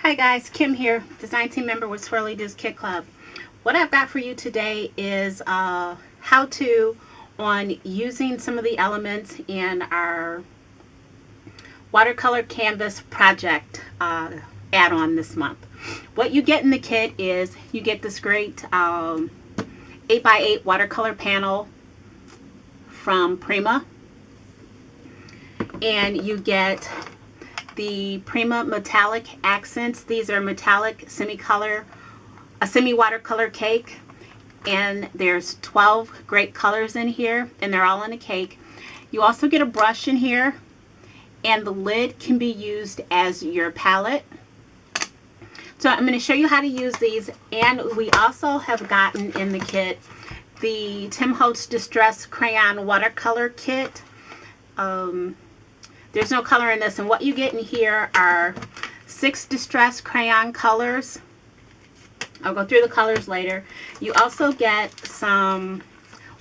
Hi guys, Kim here, design team member with Swirly Do's Kit Club. What I've got for you today is how to on using some of the elements in our watercolor canvas project add-on this month. What you get in the kit is you get this great 8x8 watercolor panel from Prima, and you get the Prima metallic accents. These are metallic semi-watercolor cake, and there's 12 great colors in here, and they're all in a cake. You also get a brush in here, and the lid can be used as your palette. So I'm going to show you how to use these, and we also have gotten in the kit the Tim Holtz Distress Crayon Watercolor Kit. There's no color in this, and what you get in here are 6 distress crayon colors. I'll go through the colors later. You also get some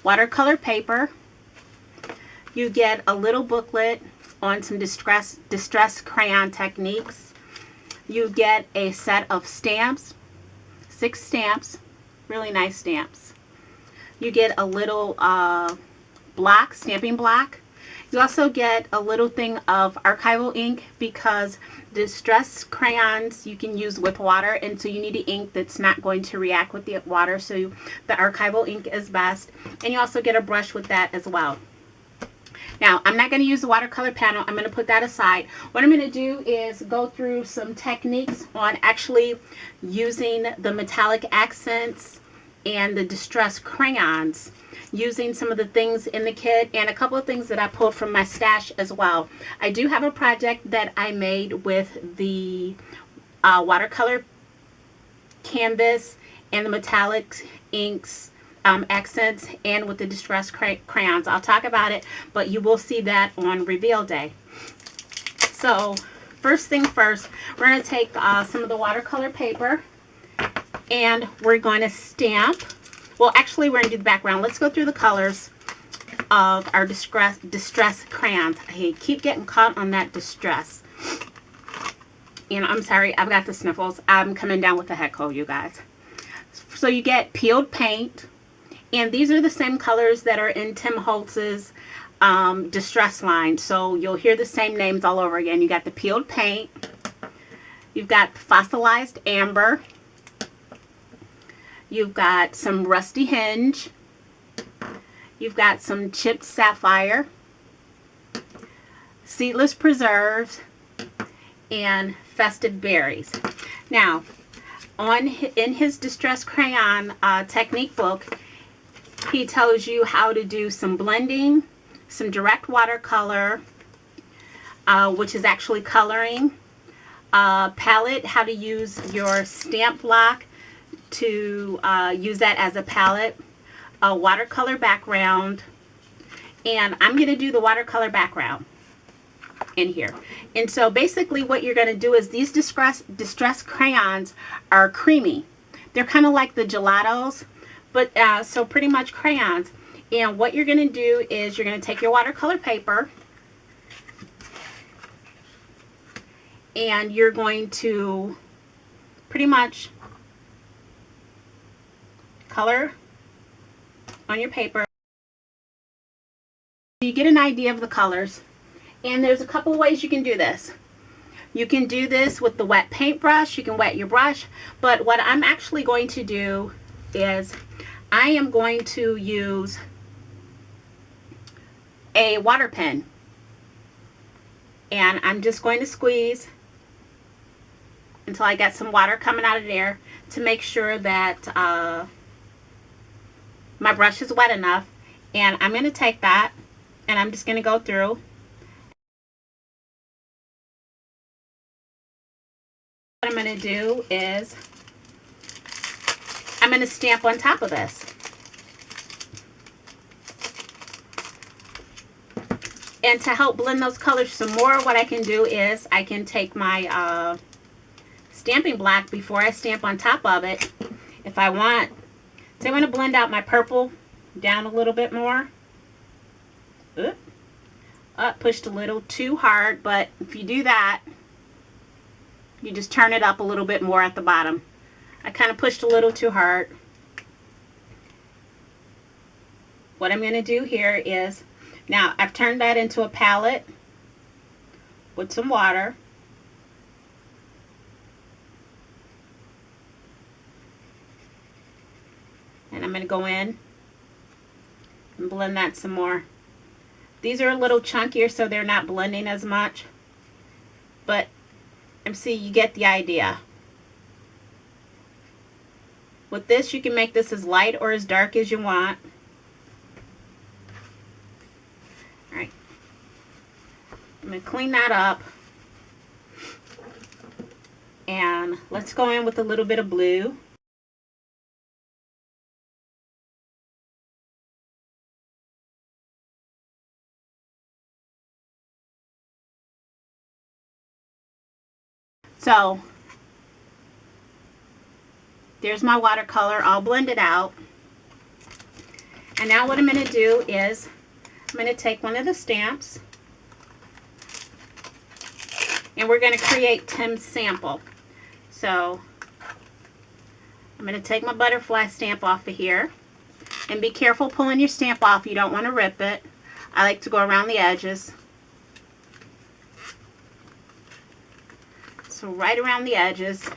watercolor paper. You get a little booklet on some distress crayon techniques. You get a set of stamps, 6 stamps, really nice stamps. You get a little stamping block. You also get a little thing of archival ink, because distress crayons you can use with water, and so you need the ink that's not going to react with the water, so the archival ink is best. And you also get a brush with that as well. Now, I'm not going to use the watercolor panel. I'm going to put that aside. What I'm going to do is go through some techniques on actually using the metallic accents and the distress crayons, using some of the things in the kit, and a couple of things that I pulled from my stash as well. I do have a project that I made with the watercolor canvas and the metallic inks, accents, and with the distress crayons. I'll talk about it, but you will see that on reveal day. So first thing first, we're going to take some of the watercolor paper, and we're going to stamp. Well, actually, we're going to do the background. Let's go through the colors of our distress crayons. I keep getting caught on that distress. And I'm sorry, I've got the sniffles. I'm coming down with a head cold, you guys. So you get peeled paint. And these are the same colors that are in Tim Holtz's distress line. So you'll hear the same names all over again. You got the peeled paint. You've got fossilized amber. You've got some rusty hinge. You've got some chipped sapphire, seedless preserves, and festive berries. Now, in his distress crayon technique book, he tells you how to do some blending, some direct watercolor, which is actually coloring, palette, how to use your stamp block to use that as a palette, a watercolor background, and I'm going to do the watercolor background in here. And so basically what you're going to do is these distress crayons are creamy. They're kind of like the gelatos, but so pretty much crayons. And what you're going to do is you're going to take your watercolor paper, and you're going to pretty much color on your paper. You get an idea of the colors, and there's a couple of ways you can do this. You can do this with the wet paintbrush. You can wet your brush, but what I'm actually going to do is I am going to use a water pen, and I'm just going to squeeze until I get some water coming out of there to make sure that my brush is wet enough. And I'm going to take that, and I'm just going to go through. What I'm going to do is I'm going to stamp on top of this. And to help blend those colors some more, what I can do is I can take my stamping block before I stamp on top of it. If I want, so I want to blend out my purple down a little bit more. Pushed a little too hard, but if you do that, you just turn it up a little bit more at the bottom. I kind of pushed a little too hard. What I'm going to do here is, now I've turned that into a palette with some water. And I'm going to go in and blend that some more. These are a little chunkier, so they're not blending as much. But see, you get the idea. With this, you can make this as light or as dark as you want. All right. I'm going to clean that up. And let's go in with a little bit of blue. So there's my watercolor all blended out. And now what I'm going to do is I'm going to take one of the stamps and we're going to create Tim's sample. So I'm going to take my butterfly stamp off of here, and be careful pulling your stamp off. You don't want to rip it. I like to go around the edges. So right around the edges.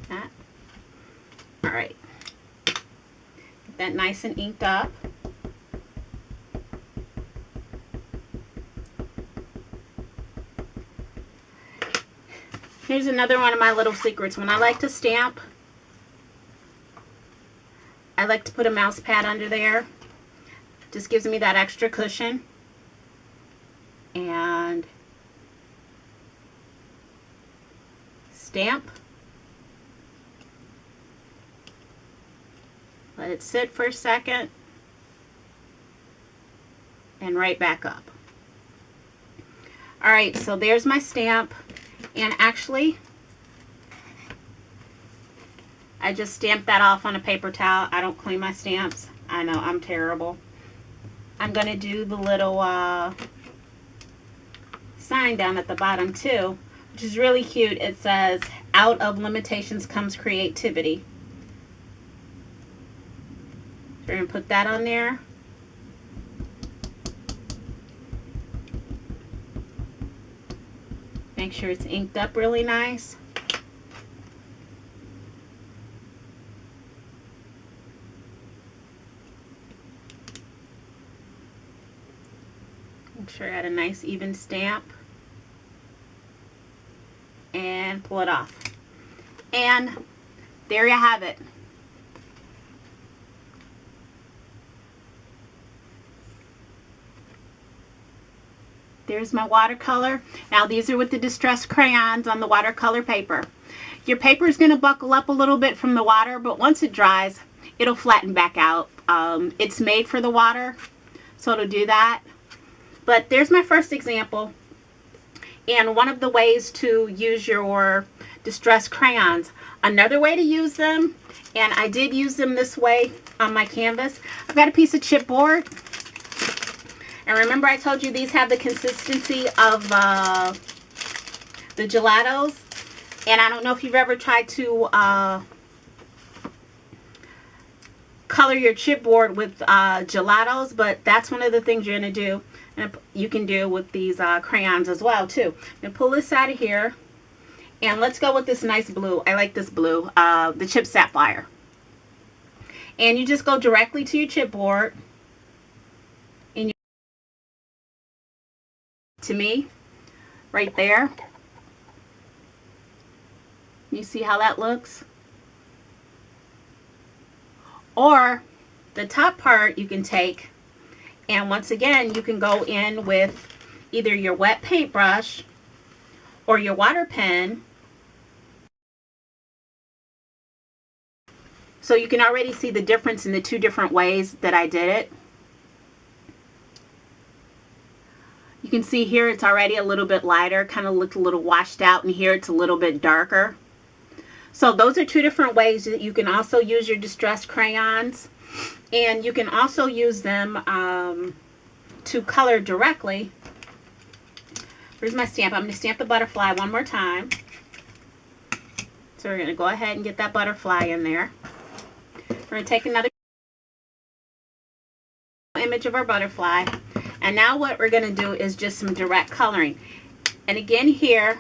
That. All right. Get that nice and inked up. Here's another one of my little secrets. When I like to stamp, I like to put a mouse pad under there. Just gives me that extra cushion. And stamp. Let it sit for a second. And right back up. Alright, so there's my stamp. And actually, I just stamped that off on a paper towel. I don't clean my stamps. I know, I'm terrible. I'm going to do the little sign down at the bottom too, which is really cute. It says, "Out of limitations comes creativity." So we're going to put that on there. Make sure it's inked up really nice. Make sure I got a nice even stamp. And pull it off. And there you have it. There's my watercolor. Now these are with the distressed crayons on the watercolor paper. Your paper is going to buckle up a little bit from the water, but once it dries, it'll flatten back out. It's made for the water, so it'll do that. But there's my first example. And one of the ways to use your distressed crayons. Another way to use them, and I did use them this way on my canvas. I've got a piece of chipboard. And remember I told you these have the consistency of the gelatos. And I don't know if you've ever tried to color your chipboard with gelatos, but that's one of the things you're going to do. And you can do with these crayons as well too. I'm going to pull this out of here. And let's go with this nice blue. I like this blue, the Chip Sapphire. And you just go directly to your chipboard. To me, right there. You see how that looks? Or the top part you can take, and once again you can go in with either your wet paintbrush or your water pen. So you can already see the difference in the two different ways that I did it. You can see here it's already a little bit lighter, kind of looked a little washed out, and here it's a little bit darker. So those are two different ways that you can also use your distressed crayons. And you can also use them to color directly Here's my stamp. I'm going to stamp the butterfly one more time. So we're going to go ahead and get that butterfly in there. We're going to take another image of our butterfly. And now what we're going to do is just some direct coloring. And again here,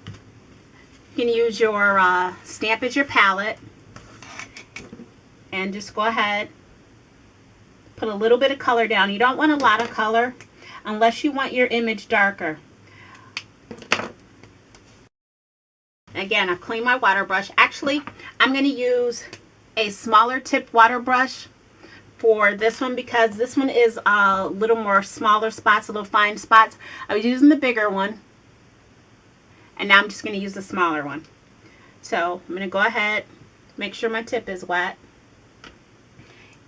you can use your stamp as your palette. And just go ahead, put a little bit of color down. You don't want a lot of color unless you want your image darker. Again, I've cleaned my water brush. Actually, I'm going to use a smaller tipped water brush for this one because this one is a little more smaller spots, a little fine spots. I was using the bigger one, and now I'm just going to use the smaller one. So I'm going to go ahead, make sure my tip is wet.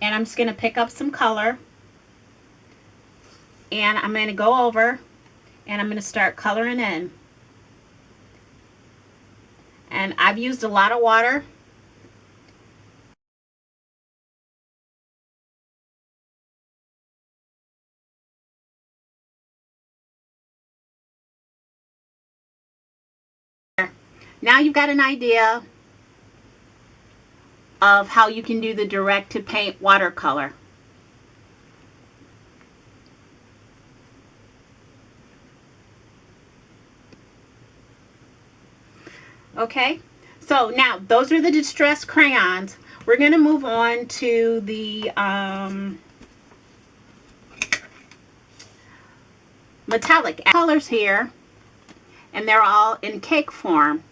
And I'm just going to pick up some color, and I'm going to go over and I'm going to start coloring in. And I've used a lot of water. Now you've got an idea of how you can do the direct to paint watercolor. Okay, so now those are the distressed crayons. We're going to move on to the metallic colors here, and they're all in cake form.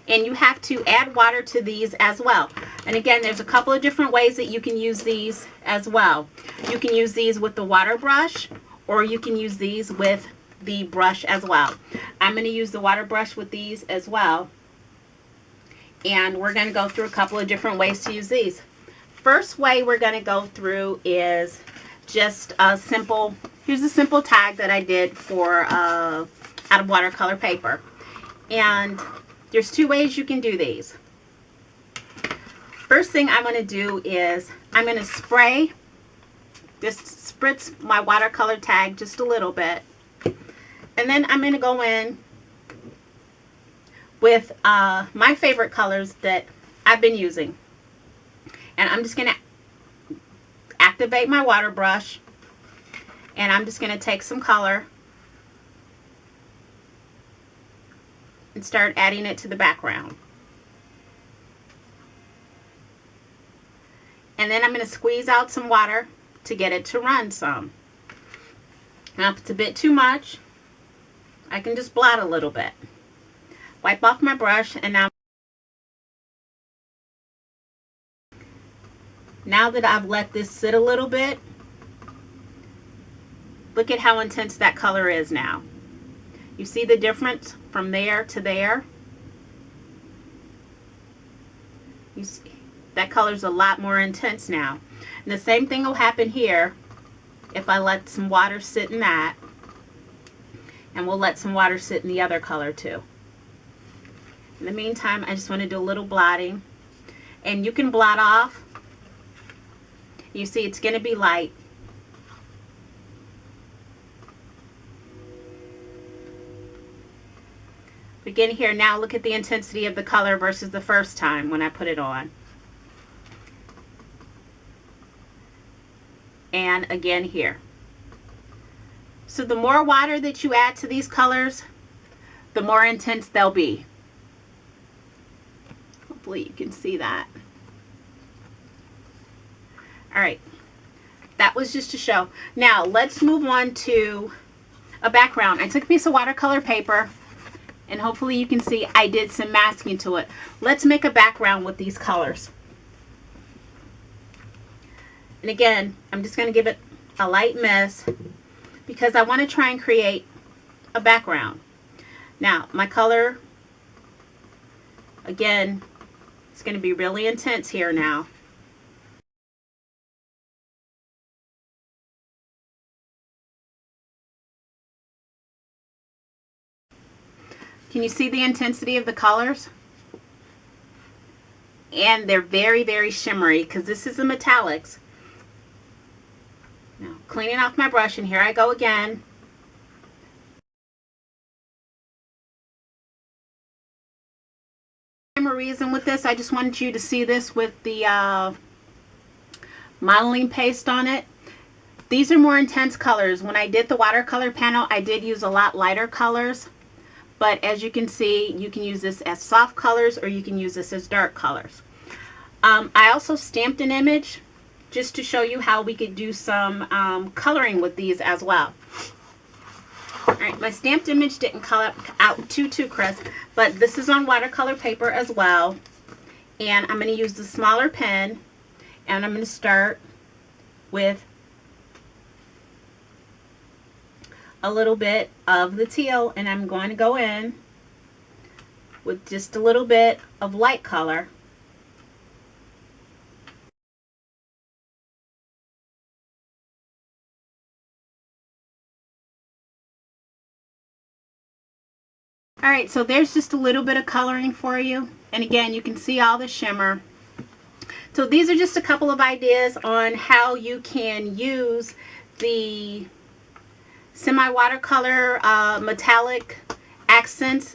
And you have to add water to these as well. And again, there's a couple of different ways that you can use these as well. You can use these with the water brush, or you can use these with the brush as well. I'm going to use the water brush with these as well. And we're going to go through a couple of different ways to use these. First way we're going to go through is just a simple, here's a simple tag that I did for out of watercolor paper. And there's two ways you can do these. First thing I'm going to do is I'm going to spray, just spritz my watercolor tag just a little bit. And then I'm going to go in with my favorite colors that I've been using. And I'm just going to activate my water brush. And I'm just going to take some color and start adding it to the background. And then I'm going to squeeze out some water to get it to run some. Now if it's a bit too much, I can just blot a little bit. Wipe off my brush, and now that I've let this sit a little bit, look at how intense that color is now. You see the difference from there to there? You see, that color's a lot more intense now. And the same thing will happen here if I let some water sit in that. And we'll let some water sit in the other color too. In the meantime, I just want to do a little blotting. And you can blot off. You see it's going to be light. Again here, now look at the intensity of the color versus the first time when I put it on. And again here. So the more water that you add to these colors, the more intense they'll be. Hopefully you can see that. Alright, that was just to show. Now let's move on to a background. I took a piece of watercolor paper, and hopefully you can see I did some masking to it. Let's make a background with these colors. And again, I'm just going to give it a light mist because I want to try and create a background. Now, my color, again, it's going to be really intense here now. Can you see the intensity of the colors? And they're very, very shimmery because this is the metallics. Now, cleaning off my brush, and here I go again. reason with this, I just wanted you to see this with the modeling paste on it. These are more intense colors. When I did the watercolor panel, I did use a lot lighter colors. But as you can see, you can use this as soft colors or you can use this as dark colors. I also stamped an image just to show you how we could do some coloring with these as well. Alright, my stamped image didn't color out too crisp, but this is on watercolor paper as well. And I'm going to use the smaller pen, and I'm going to start with a little bit of the teal, and I'm going to go in with just a little bit of light color. Alright, so there's just a little bit of coloring for you, and again you can see all the shimmer. So these are just a couple of ideas on how you can use the semi-watercolor metallic accents,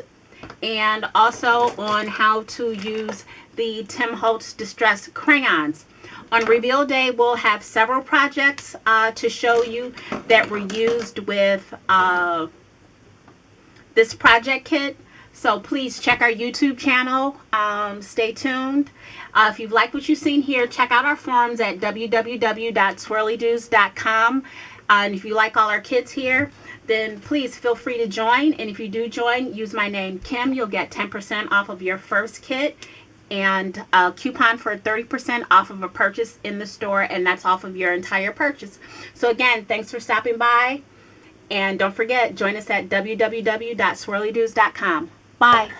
and also on how to use the Tim Holtz Distress crayons. On reveal day we'll have several projects to show you that were used with this project kit. So please check our YouTube channel. Stay tuned. If you've liked what you've seen here, check out our forums at www.swirlydoos.com. And if you like all our kits here, then please feel free to join. And if you do join, use my name Kim. You'll get 10% off of your first kit and a coupon for 30% off of a purchase in the store, and that's off of your entire purchase. So again, thanks for stopping by. And don't forget, join us at www.swirlydoos.com. Bye.